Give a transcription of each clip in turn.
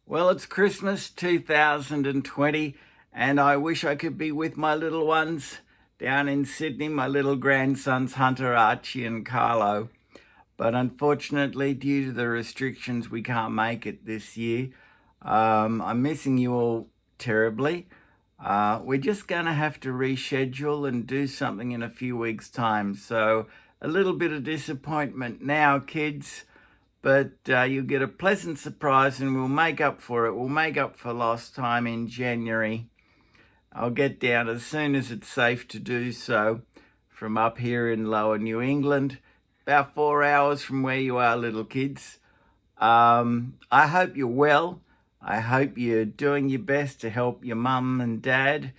Well, it's Christmas 2020, and I wish I could be with my little ones down in Sydney, my little grandsons, Hunter, Archie, and Carlo. But unfortunately, due to the restrictions, we can't make it this year. I'm missing you all terribly. We're just going to have to reschedule and do something in a few weeks' time. So, a little bit of disappointment now, kids, but you'll get a pleasant surprise and we'll make up for it. We'll make up for lost time in January. I'll get down as soon as it's safe to do so from up here in lower New England, about 4 hours from where you are, little kids. I hope you're well. I hope you're doing your best to help your mum and dad,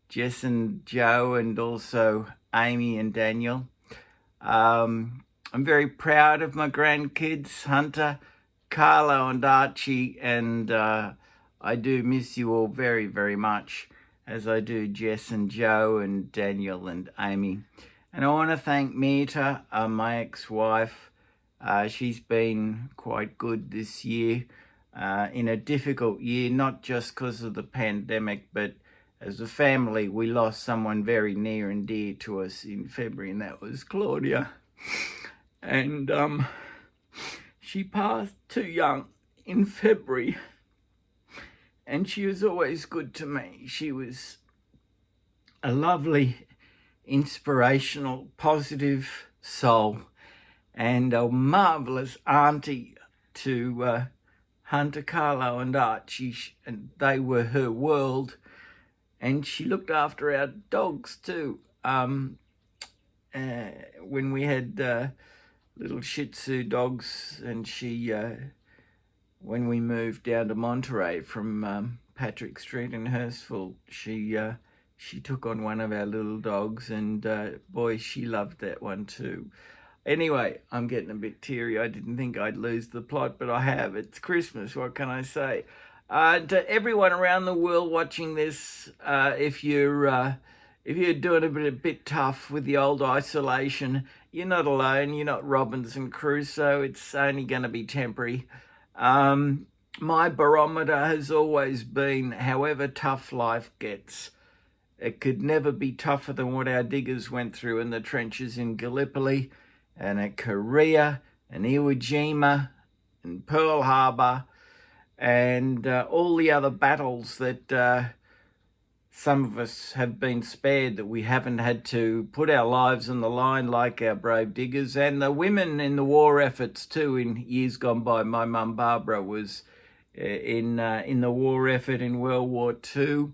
Jess and Joe, and also Amy and Daniel. I'm very proud of my grandkids, Hunter, Carlo, and Archie, and I do miss you all very, very much, as I do Jess and Joe and Daniel and Amy. And I want to thank Mita, my ex-wife. She's been quite good this year, in a difficult year, not just because of the pandemic, but as a family, we lost someone very near and dear to us in February, and that was Claudia. And she passed too young in February, and she was always good to me. She was a lovely, inspirational, positive soul, and a marvelous auntie to Hunter, Carlo, and Archie, and they were her world. And she looked after our dogs too. When we had little Shih Tzu dogs, and when we moved down to Monterey from Patrick Street in Hurstville, she took on one of our little dogs, and boy, she loved that one too. Anyway, I'm getting a bit teary. I didn't think I'd lose the plot, but I have. It's Christmas, what can I say? To everyone around the world watching this, if you're doing a bit tough with the old isolation, you're not alone. You're not Robinson Crusoe. It's only going to be temporary. My barometer has always been, however tough life gets, it could never be tougher than what our diggers went through in the trenches in Gallipoli and at Korea and Iwo Jima and Pearl Harbor and all the other battles that some of us have been spared, that we haven't had to put our lives on the line like our brave diggers, and the women in the war efforts too in years gone by. My mum Barbara was in the war effort in World War II,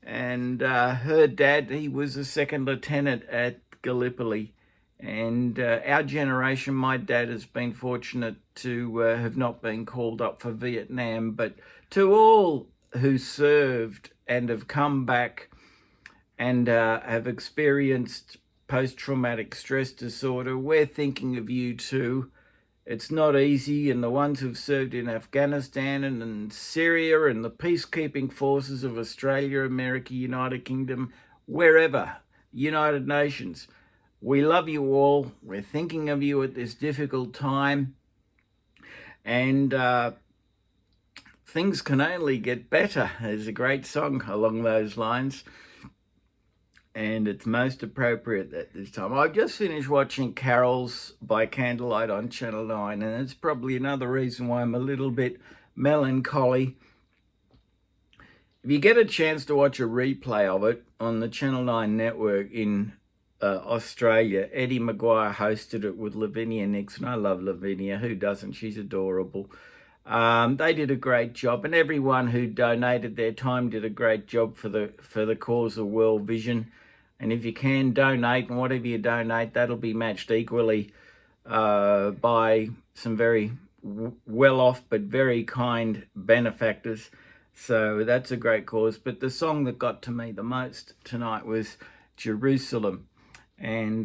and her dad, he was a second lieutenant at Gallipoli. And our generation, my dad has been fortunate to have not been called up for Vietnam, but to all who served and have come back and have experienced post-traumatic stress disorder, we're thinking of you too. It's not easy, and the ones who've served in Afghanistan and in Syria and the peacekeeping forces of Australia, America, United Kingdom, wherever, United Nations, we love you all. We're thinking of you at this difficult time, and things can only get better. There's a great song along those lines, and it's most appropriate at this time. I've just finished watching Carols by Candlelight on Channel 9, and it's probably another reason why I'm a little bit melancholy. If you get a chance to watch a replay of it on the Channel 9 network in Australia, Eddie Maguire hosted it with Lavinia Nixon. I love Lavinia. Who doesn't? She's adorable. They did a great job, and everyone who donated their time did a great job for the cause of World Vision. And if you can donate, and whatever you donate, that'll be matched equally by some very well-off but very kind benefactors. So that's a great cause. But the song that got to me the most tonight was Jerusalem. And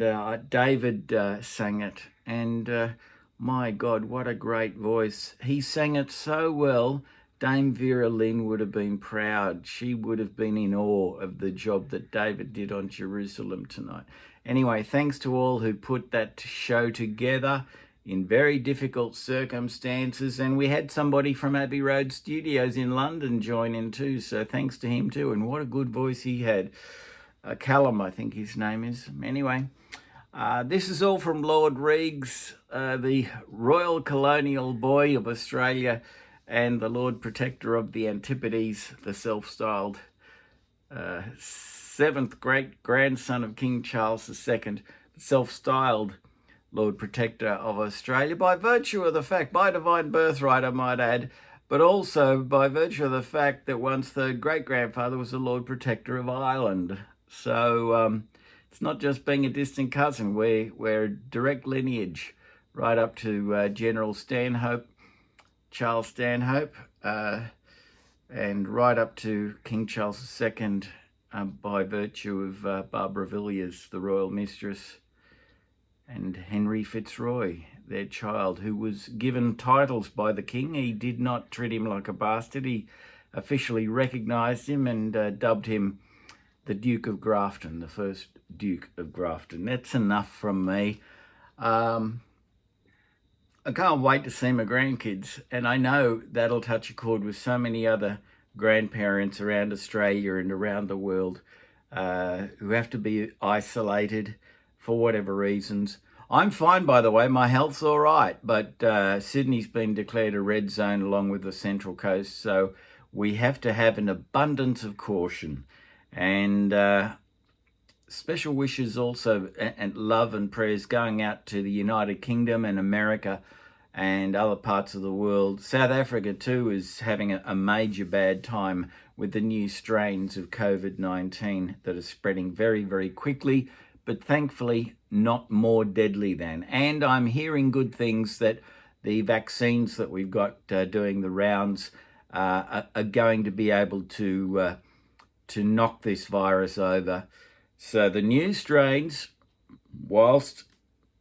David sang it, and my God, what a great voice. He sang it so well, Dame Vera Lynn would have been proud. She would have been in awe of the job that David did on Jerusalem tonight. Anyway, thanks to all who put that show together. in very difficult circumstances. And we had somebody from Abbey Road Studios in London join in too, so thanks to him too. And what a good voice he had. Callum, I think his name is. Anyway, this is all from Lord Reags, the Royal Colonial Boy of Australia and the Lord Protector of the Antipodes, the self-styled seventh great-grandson of King Charles II, self-styled Lord Protector of Australia, by virtue of the fact, by divine birthright I might add, but also by virtue of the fact that one's third great-grandfather was the Lord Protector of Ireland. So it's not just being a distant cousin, we're direct lineage right up to General Stanhope, Charles Stanhope, and right up to King Charles II by virtue of Barbara Villiers, the royal mistress, and Henry Fitzroy, their child, who was given titles by the king. He did not treat him like a bastard. He officially recognised him and dubbed him the Duke of Grafton, the first Duke of Grafton. That's enough from me. I can't wait to see my grandkids, and I know that'll touch a chord with so many other grandparents around Australia and around the world who have to be isolated for whatever reasons. I'm fine, by the way. My health's all right, but Sydney's been declared a red zone along with the Central Coast, so we have to have an abundance of caution. And special wishes also, and love and prayers going out to the United Kingdom and America and other parts of the world. South Africa too is having a major bad time with the new strains of COVID-19 that are spreading very, very quickly, but thankfully not more deadly than. And I'm hearing good things that the vaccines that we've got doing the rounds are going to be able to knock this virus over. So the new strains, whilst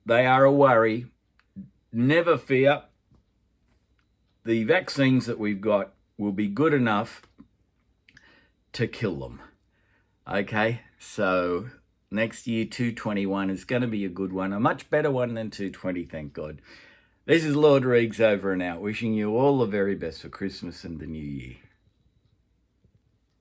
they are a worry, never fear. The vaccines that we've got will be good enough to kill them. Okay, so next year, 221 is going to be a good one, a much better one than 220, thank God. This is Lord Reags over and out, wishing you all the very best for Christmas and the New Year.